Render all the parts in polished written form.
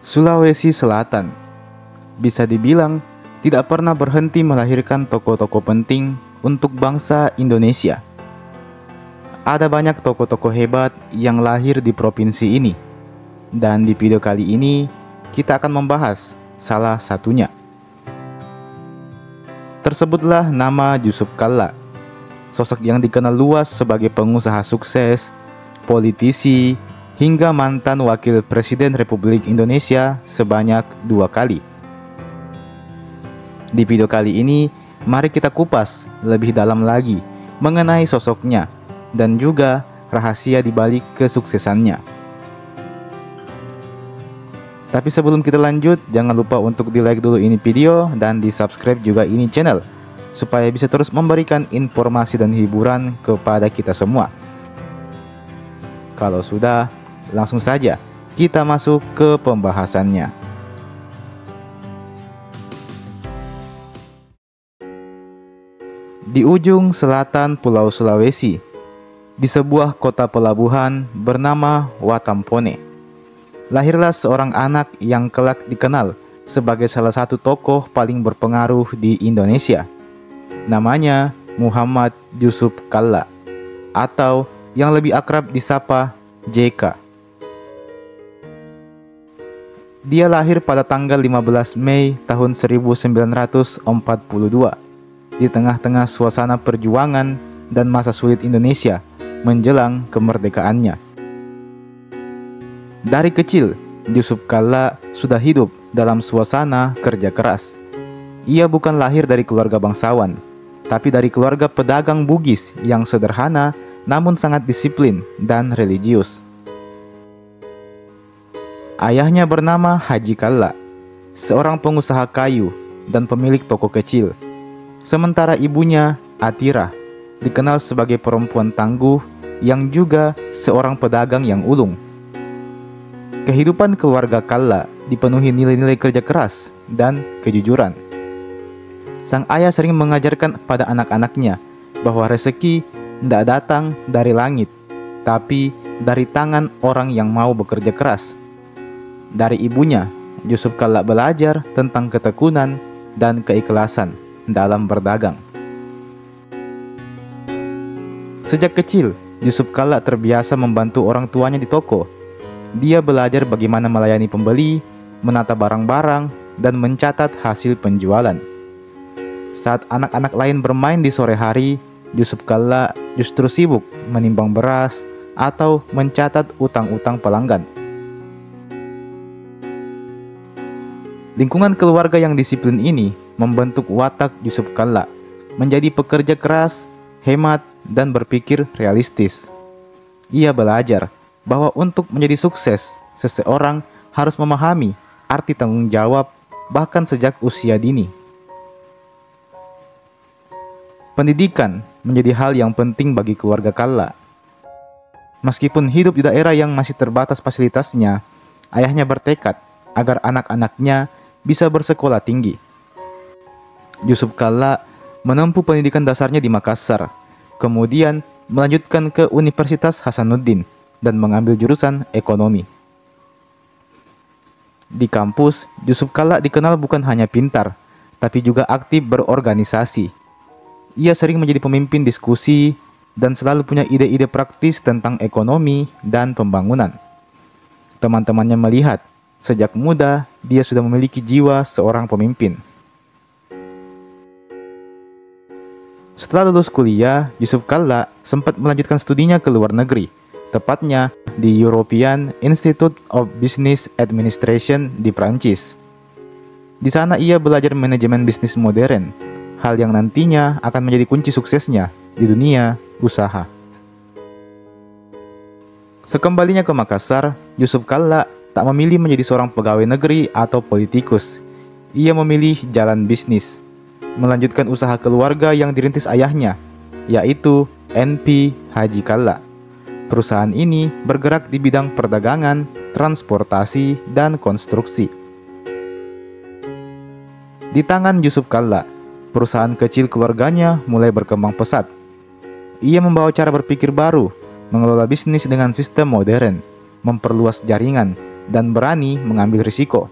Sulawesi Selatan bisa dibilang tidak pernah berhenti melahirkan tokoh-tokoh penting untuk bangsa Indonesia. Ada banyak tokoh-tokoh hebat yang lahir di provinsi ini, dan di video kali ini kita akan membahas salah satunya. Tersebutlah nama Yusuf Kalla, sosok yang dikenal luas sebagai pengusaha sukses, politisi, hingga mantan wakil presiden Republik Indonesia sebanyak 2 kali. Di video kali ini, mari kita kupas lebih dalam lagi mengenai sosoknya dan juga rahasia di balik kesuksesannya. Tapi sebelum kita lanjut, jangan lupa untuk di-like dulu ini video dan di-subscribe juga ini channel, supaya bisa terus memberikan informasi dan hiburan kepada kita semua. Kalau sudah, langsung saja kita masuk ke pembahasannya. Di ujung selatan Pulau Sulawesi, di sebuah kota pelabuhan bernama Watampone, lahirlah seorang anak yang kelak dikenal sebagai salah satu tokoh paling berpengaruh di Indonesia. Namanya Muhammad Yusuf Kalla, atau yang lebih akrab disapa JK. Dia lahir pada tanggal 15 Mei tahun 1942 di tengah-tengah suasana perjuangan dan masa sulit Indonesia menjelang kemerdekaannya. Dari kecil, Yusuf Kalla sudah hidup dalam suasana kerja keras. Ia bukan lahir dari keluarga bangsawan, tapi dari keluarga pedagang Bugis yang sederhana namun sangat disiplin dan religius. Ayahnya bernama Haji Kalla, seorang pengusaha kayu dan pemilik toko kecil. Sementara ibunya, Atira, dikenal sebagai perempuan tangguh yang juga seorang pedagang yang ulung. Kehidupan keluarga Kalla dipenuhi nilai-nilai kerja keras dan kejujuran. Sang ayah sering mengajarkan pada anak-anaknya bahwa rezeki tidak datang dari langit, tapi dari tangan orang yang mau bekerja keras. Dari ibunya, Yusuf Kalla belajar tentang ketekunan dan keikhlasan dalam berdagang. Sejak kecil, Yusuf Kalla terbiasa membantu orang tuanya di toko. Dia belajar bagaimana melayani pembeli, menata barang-barang, dan mencatat hasil penjualan. Saat anak-anak lain bermain di sore hari, Yusuf Kalla justru sibuk menimbang beras atau mencatat utang-utang pelanggan. Lingkungan keluarga yang disiplin ini membentuk watak Yusuf Kalla menjadi pekerja keras, hemat, dan berpikir realistis. Ia belajar bahwa untuk menjadi sukses, seseorang harus memahami arti tanggung jawab bahkan sejak usia dini. Pendidikan menjadi hal yang penting bagi keluarga Kalla. Meskipun hidup di daerah yang masih terbatas fasilitasnya, ayahnya bertekad agar anak-anaknya bisa bersekolah tinggi. Yusuf Kalla menempuh pendidikan dasarnya di Makassar, kemudian melanjutkan ke Universitas Hasanuddin dan mengambil jurusan ekonomi. Di kampus, Yusuf Kalla dikenal bukan hanya pintar, tapi juga aktif berorganisasi. Ia sering menjadi pemimpin diskusi dan selalu punya ide-ide praktis tentang ekonomi dan pembangunan. Teman-temannya melihat, sejak muda dia sudah memiliki jiwa seorang pemimpin. Setelah lulus kuliah, Yusuf Kalla sempat melanjutkan studinya ke luar negeri, tepatnya di European Institute of Business Administration di Prancis. Di sana ia belajar manajemen bisnis modern, hal yang nantinya akan menjadi kunci suksesnya di dunia usaha. Sekembalinya ke Makassar, Yusuf Kalla tak memilih menjadi seorang pegawai negeri atau politikus. Ia memilih jalan bisnis, melanjutkan usaha keluarga yang dirintis ayahnya, yaitu NP Haji Kalla. Perusahaan ini bergerak di bidang perdagangan, transportasi, dan konstruksi. Di tangan Yusuf Kalla, perusahaan kecil keluarganya mulai berkembang pesat. Ia membawa cara berpikir baru, mengelola bisnis dengan sistem modern, memperluas jaringan, dan berani mengambil risiko.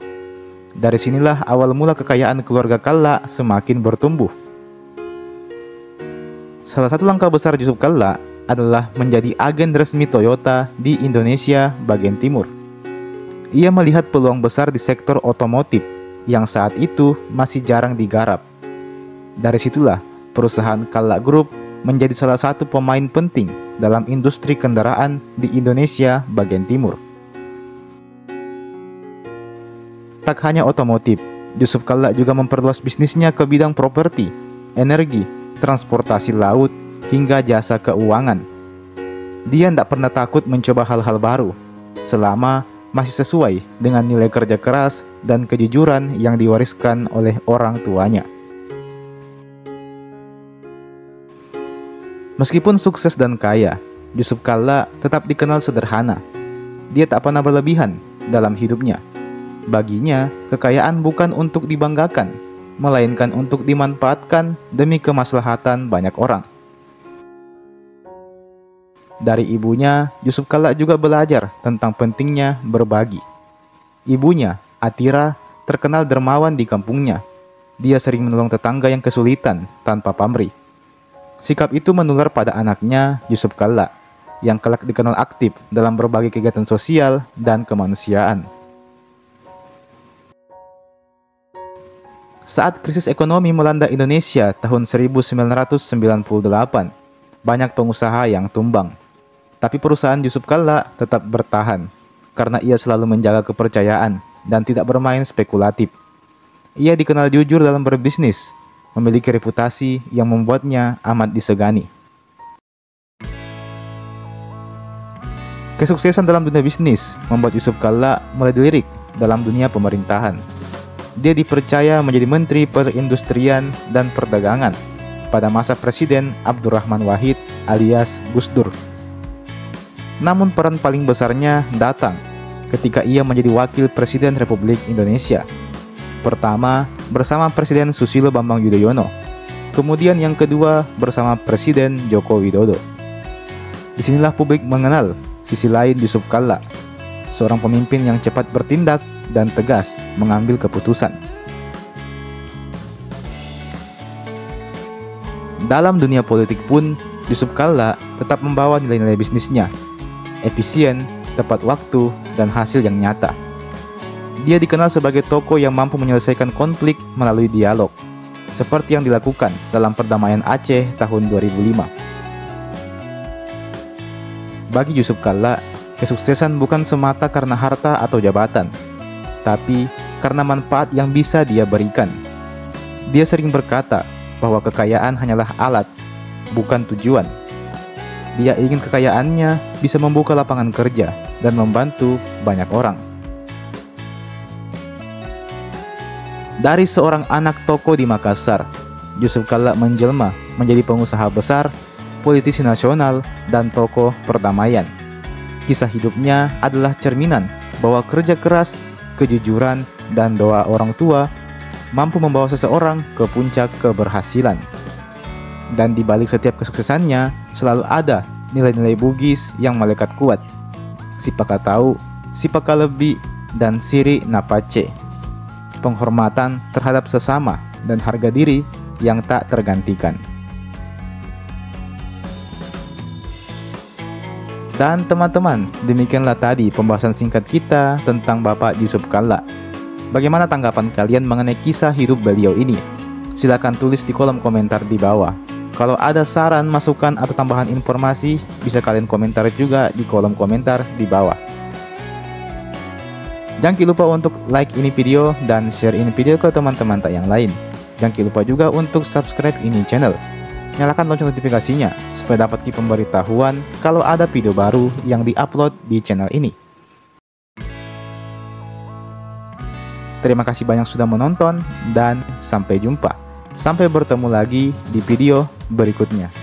Dari sinilah awal mula kekayaan keluarga Kalla semakin bertumbuh. Salah satu langkah besar Yusuf Kalla adalah menjadi agen resmi Toyota di Indonesia bagian timur. Ia melihat peluang besar di sektor otomotif yang saat itu masih jarang digarap. Dari situlah perusahaan Kalla Group menjadi salah satu pemain penting dalam industri kendaraan di Indonesia bagian timur. Tak hanya otomotif, Yusuf Kalla juga memperluas bisnisnya ke bidang properti, energi, transportasi laut, hingga jasa keuangan. Dia tidak pernah takut mencoba hal-hal baru, selama masih sesuai dengan nilai kerja keras dan kejujuran yang diwariskan oleh orang tuanya. Meskipun sukses dan kaya, Yusuf Kalla tetap dikenal sederhana. Dia tak pernah berlebihan dalam hidupnya. Baginya, kekayaan bukan untuk dibanggakan, melainkan untuk dimanfaatkan demi kemaslahatan banyak orang. Dari ibunya, Yusuf Kalla juga belajar tentang pentingnya berbagi. Ibunya, Atira, terkenal dermawan di kampungnya. Dia sering menolong tetangga yang kesulitan tanpa pamrih. Sikap itu menular pada anaknya, Yusuf Kalla, yang kelak dikenal aktif dalam berbagai kegiatan sosial dan kemanusiaan. Saat krisis ekonomi melanda Indonesia tahun 1998, banyak pengusaha yang tumbang. Tapi perusahaan Yusuf Kalla tetap bertahan, karena ia selalu menjaga kepercayaan dan tidak bermain spekulatif. Ia dikenal jujur dalam berbisnis, memiliki reputasi yang membuatnya amat disegani. Kesuksesan dalam dunia bisnis membuat Yusuf Kalla mulai dilirik dalam dunia pemerintahan. Dia dipercaya menjadi Menteri Perindustrian dan Perdagangan pada masa Presiden Abdurrahman Wahid alias Gus Dur. Namun peran paling besarnya datang ketika ia menjadi Wakil Presiden Republik Indonesia. Pertama bersama Presiden Susilo Bambang Yudhoyono, kemudian yang kedua bersama Presiden Joko Widodo. Disinilah publik mengenal sisi lain Yusuf Kalla, seorang pemimpin yang cepat bertindak dan tegas mengambil keputusan. Dalam dunia politik pun, Yusuf Kalla tetap membawa nilai-nilai bisnisnya, efisien, tepat waktu, dan hasil yang nyata. Dia dikenal sebagai tokoh yang mampu menyelesaikan konflik melalui dialog, seperti yang dilakukan dalam perdamaian Aceh tahun 2005. Bagi Yusuf Kalla, kesuksesan bukan semata karena harta atau jabatan, tapi karena manfaat yang bisa dia berikan. Dia sering berkata bahwa kekayaan hanyalah alat, bukan tujuan. Dia ingin kekayaannya bisa membuka lapangan kerja dan membantu banyak orang. Dari seorang anak toko di Makassar, Yusuf Kalla menjelma menjadi pengusaha besar, politisi nasional, dan tokoh perdamaian. Kisah hidupnya adalah cerminan bahwa kerja keras, kejujuran, dan doa orang tua mampu membawa seseorang ke puncak keberhasilan. Dan di balik setiap kesuksesannya selalu ada nilai-nilai Bugis yang melekat kuat. Sipaka tahu, sipaka lebih, dan siri napace. Penghormatan terhadap sesama dan harga diri yang tak tergantikan. Dan teman-teman, demikianlah tadi pembahasan singkat kita tentang Bapak Yusuf Kalla. Bagaimana tanggapan kalian mengenai kisah hidup beliau ini? Silakan tulis di kolom komentar di bawah. Kalau ada saran, masukan, atau tambahan informasi, bisa kalian komentar juga di kolom komentar di bawah. Jangan lupa untuk like ini video dan share ini video ke teman-teman yang lain. Jangan lupa juga untuk subscribe ini channel. Nyalakan lonceng notifikasinya supaya dapat pemberitahuan kalau ada video baru yang diupload di channel ini. Terima kasih banyak sudah menonton dan sampai jumpa. Sampai bertemu lagi di video berikutnya.